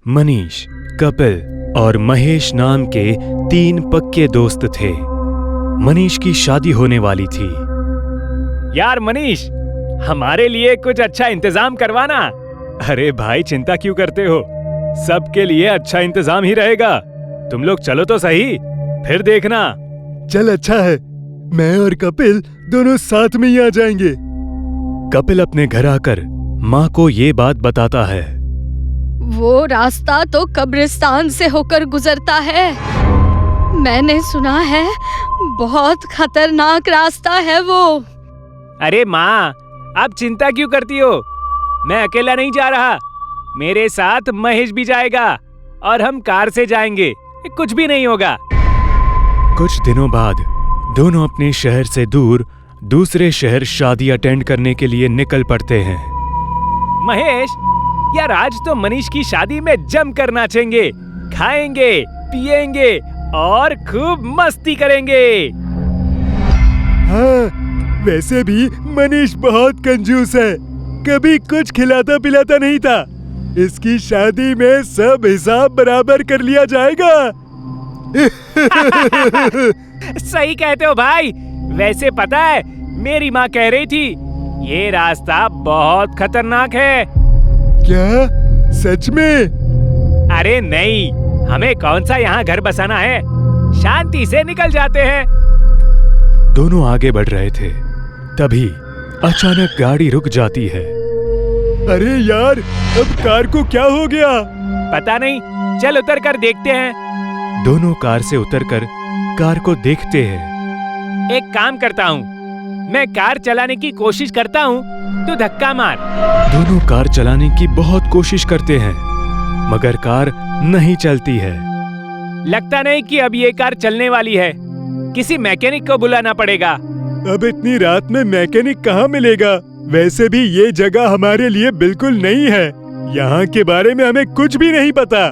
मनीष, कपिल और महेश नाम के 3 पक्के दोस्त थे। मनीष की शादी होने वाली थी। यार मनीष, हमारे लिए कुछ अच्छा इंतजाम करवाना। अरे भाई, चिंता क्यों करते हो? सबके लिए अच्छा इंतजाम ही रहेगा। तुम लोग चलो तो सही, फिर देखना। चल अच्छा है, मैं और कपिल दोनों साथ में ही आ जाएंगे। कपिल अपने घर आकर माँ को ये बात बताता है। वो रास्ता तो कब्रिस्तान से होकर गुजरता है। मैंने सुना है बहुत खतरनाक रास्ता है वो। अरे माँ, आप चिंता क्यों करती हो? मैं अकेला नहीं जा रहा, मेरे साथ महेश भी जाएगा और हम कार से जाएंगे, कुछ भी नहीं होगा। कुछ दिनों बाद दोनों अपने शहर से दूर दूसरे शहर शादी अटेंड करने के लिए निकल पड़ते हैं। महेश, यार आज तो मनीष की शादी में जमकर नाचेंगे, खाएंगे, पिएंगे और खूब मस्ती करेंगे। हाँ, वैसे भी मनीष बहुत कंजूस है, कभी कुछ खिलाता पिलाता नहीं था। इसकी शादी में सब हिसाब बराबर कर लिया जाएगा। सही कहते हो भाई। वैसे पता है, मेरी माँ कह रही थी ये रास्ता बहुत खतरनाक है। क्या सच में? अरे नहीं, हमें कौन सा यहाँ घर बसाना है, शांति से निकल जाते हैं। दोनों आगे बढ़ रहे थे, तभी अचानक गाड़ी रुक जाती है। अरे यार, अब कार को क्या हो गया? पता नहीं, चल उतर कर देखते हैं। दोनों कार से उतरकर कार को देखते हैं। एक काम करता हूँ, मैं कार चलाने की कोशिश करता हूँ, तू धक्का मार। दोनों कार चलाने की बहुत कोशिश करते हैं, मगर कार नहीं चलती है। लगता नहीं कि अब ये कार चलने वाली है, किसी मैकेनिक को बुलाना पड़ेगा। अब इतनी रात में मैकेनिक कहाँ मिलेगा? वैसे भी ये जगह हमारे लिए बिल्कुल नहीं है, यहाँ के बारे में हमें कुछ भी नहीं पता।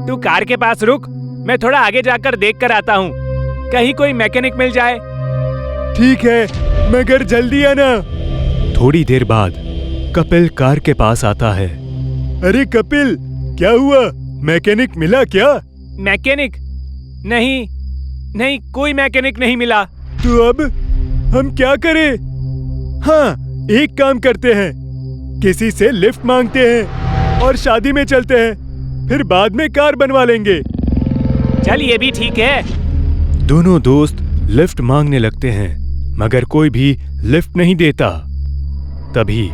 तू कार के पास रुक, मैं थोड़ा आगे जाकर देख कर आता हूँ, कहीं कोई मैकेनिक मिल जाए। ठीक है, मगर जल्दी आना। थोड़ी देर बाद कपिल कार के पास आता है। अरे कपिल, क्या हुआ? मैकेनिक मिला क्या? मैकेनिक? नहीं, कोई मैकेनिक नहीं मिला। तो अब हम क्या करें? हाँ, एक काम करते हैं, किसी से लिफ्ट मांगते हैं और शादी में चलते हैं, फिर बाद में कार बनवा लेंगे। चल, ये भी ठीक है। दोनों दोस्त लिफ्ट मांगने लगते हैं, मगर कोई भी लिफ्ट नहीं देता। तभी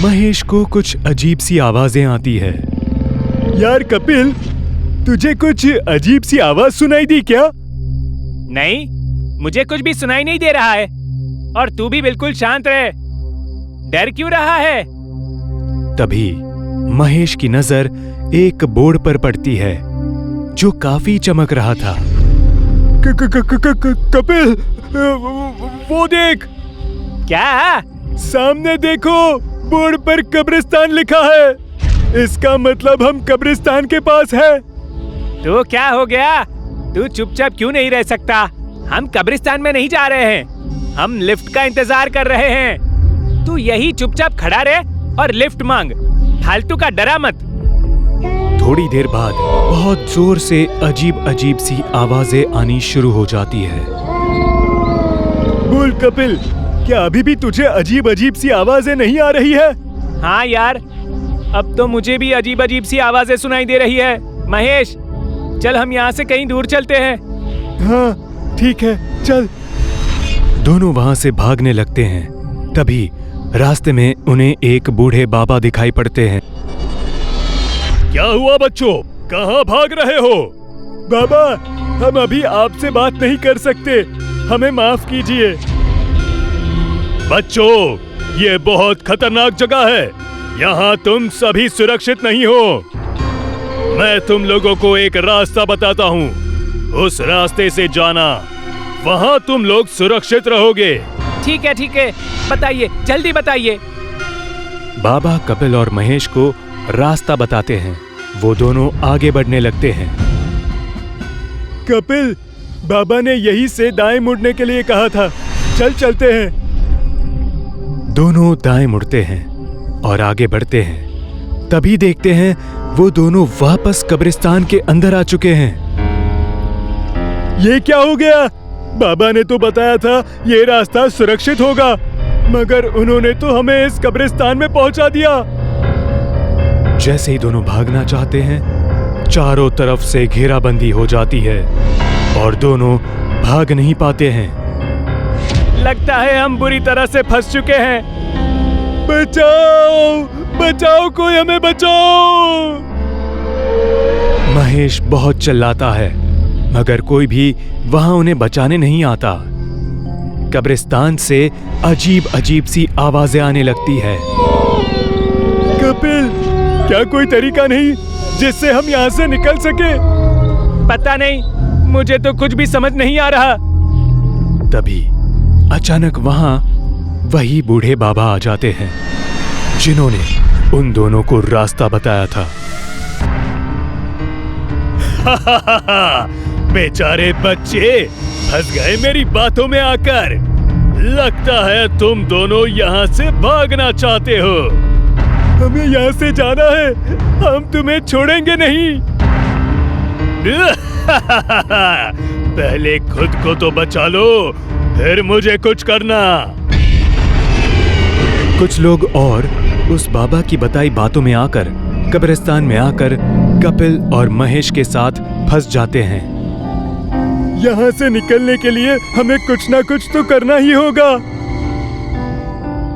महेश को कुछ अजीब सी आवाजें आती है। यार कपिल, तुझे कुछ अजीब सी आवाज सुनाई दी क्या? नहीं, मुझे कुछ भी सुनाई नहीं दे रहा है, और तू भी बिल्कुल शांत रहे। डर क्यों रहा है? तभी महेश की नजर एक बोर्ड पर पड़ती है जो काफी चमक रहा था। कपिल, वो देख। क्या? सामने देखो, बोर्ड पर कब्रिस्तान लिखा है। इसका मतलब हम कब्रिस्तान के पास है। तो क्या हो गया? तू चुपचाप क्यों नहीं रह सकता? हम कब्रिस्तान में नहीं जा रहे हैं, हम लिफ्ट का इंतजार कर रहे हैं। तू यही चुपचाप खड़ा रह और लिफ्ट मांग, फालतू का डरा मत। थोड़ी देर बाद बहुत जोर से अजीब अजीब सी आवाजें आनी शुरू हो जाती है। बोल कपिल, क्या अभी भी तुझे अजीब अजीब सी आवाजें नहीं आ रही है? हाँ यार, अब तो मुझे भी अजीब अजीब सी आवाजें सुनाई दे रही है। महेश, चल हम यहाँ से कहीं दूर चलते हैं। हाँ ठीक है, चल। दोनों वहां से भागने लगते हैं। तभी रास्ते में उन्हें एक बूढ़े बाबा दिखाई पड़ते हैं। क्या हुआ बच्चों, कहाँ भाग रहे हो? बाबा, हम अभी आपसे बात नहीं कर सकते, हमें माफ कीजिए। बच्चों, ये बहुत खतरनाक जगह है, यहाँ तुम सभी सुरक्षित नहीं हो। मैं तुम लोगों को एक रास्ता बताता हूँ, उस रास्ते से जाना, वहाँ तुम लोग सुरक्षित रहोगे। ठीक है, बताइए, जल्दी बताइए। बाबा कपिल और महेश को रास्ता बताते हैं। वो दोनों आगे बढ़ने लगते हैं। कपिल, बाबा ने यहीं से दाएं मुड़ने के लिए कहा था, चल चलते हैं। दोनों दाएं मुड़ते हैं और आगे बढ़ते हैं। तभी देखते हैं वो दोनों वापस कब्रिस्तान के अंदर आ चुके हैं। ये क्या हो गया? बाबा ने तो बताया था ये रास्ता सुरक्षित होगा, मगर उन्होंने तो हमें इस कब्रिस्तान में पहुंचा दिया। जैसे ही दोनों भागना चाहते हैं, चारों तरफ से घेराबंदी हो जाती है और दोनों भाग नहीं पाते हैं। लगता है हम बुरी तरह से फंस चुके हैं। बचाओ, बचाओ, कोई हमें बचाओ। महेश बहुत चिल्लाता है, मगर कोई भी वहां उन्हें बचाने नहीं आता। कब्रिस्तान से अजीब अजीब सी आवाजें आने लगती है। कपिल, क्या कोई तरीका नहीं जिससे हम यहाँ से निकल सके? पता नहीं, मुझे तो कुछ भी समझ नहीं आ रहा। तभी अचानक वहां वही बूढ़े बाबा आ जाते हैं जिन्होंने उन दोनों को रास्ता बताया था। बेचारे बच्चे फंस गए मेरी बातों में आकर। लगता है तुम दोनों यहाँ से भागना चाहते हो। हमें यहाँ से जाना है, हम तुम्हें छोड़ेंगे नहीं। पहले खुद को तो बचा लो, फिर मुझे कुछ करना। कुछ लोग और उस बाबा की बताई बातों में आकर कब्रिस्तान में आकर कपिल और महेश के साथ फंस जाते हैं। यहाँ से निकलने के लिए हमें कुछ ना कुछ तो करना ही होगा।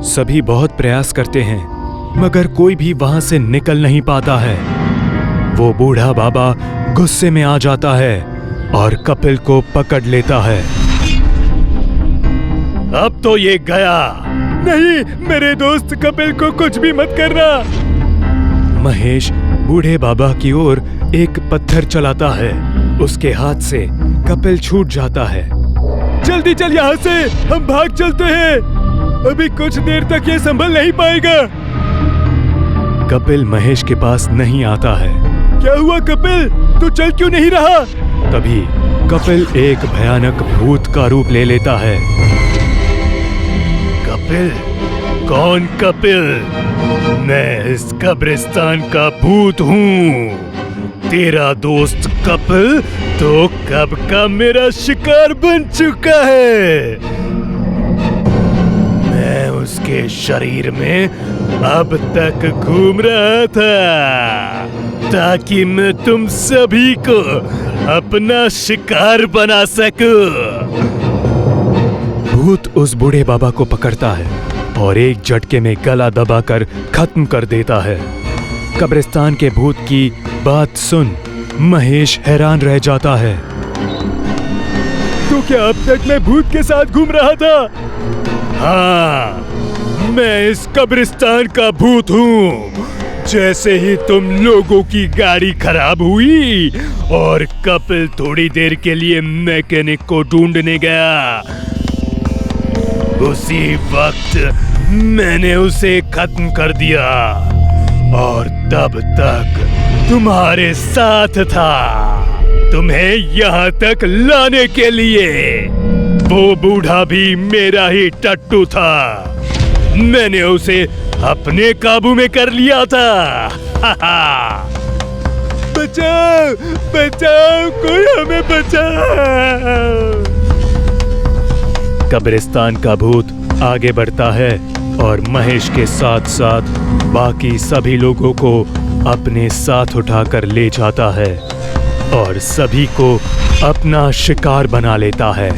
सभी बहुत प्रयास करते हैं, मगर कोई भी वहां से निकल नहीं पाता है। वो बूढ़ा बाबा गुस्से में आ जाता है और कपिल को पकड़ लेता है। अब तो ये गया। नहीं, मेरे दोस्त कपिल को कुछ भी मत करना। महेश बूढ़े बाबा की ओर एक पत्थर चलाता है। उसके हाथ से कपिल छूट जाता है। जल्दी चल यहाँ से, हम भाग चलते हैं। अभी कुछ देर तक ये संभल नहीं पाएगा। कपिल महेश के पास नहीं आता है। क्या हुआ कपिल, तू चल क्यों नहीं रहा? तभी कपिल एक भयानक भूत का रूप ले लेता है। कपिल? कौन कपिल? मैं इस कब्रिस्तान का भूत हूँ। तेरा दोस्त कपिल तो कब का मेरा शिकार बन चुका है। मैं उसके शरीर में अब तक घूम रहा था ताकि मैं तुम सभी को अपना शिकार बना सकूं। भूत उस बूढ़े बाबा को पकड़ता है और एक झटके में गला दबाकर खत्म कर देता है। कब्रिस्तान के भूत की बात सुन महेश हैरान रह जाता है। तो क्या अब तक मैं भूत के साथ घूम रहा था? हाँ, मैं इस कब्रिस्तान का भूत हूँ। जैसे ही तुम लोगों की गाड़ी खराब हुई और कपिल थोड़ी देर के लिए मैकेनिक को ढूंढने गया, उसी वक्त मैंने उसे खत्म कर दिया और तब तक तुम्हारे साथ था, तुम्हें यहाँ तक लाने के लिए। वो बूढ़ा भी मेरा ही टट्टू था। मैंने उसे अपने काबू में कर लिया था। बचाओ, बचाओ, कोई हमें बचाओ। कब्रिस्तान का भूत आगे बढ़ता है और महेश के साथ साथ बाकी सभी लोगों को अपने साथ उठाकर ले जाता है और सभी को अपना शिकार बना लेता है।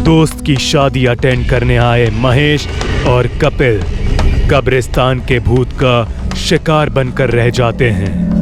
दोस्त की शादी अटेंड करने आए महेश और कपिल कब्रिस्तान के भूत का शिकार बनकर रह जाते हैं।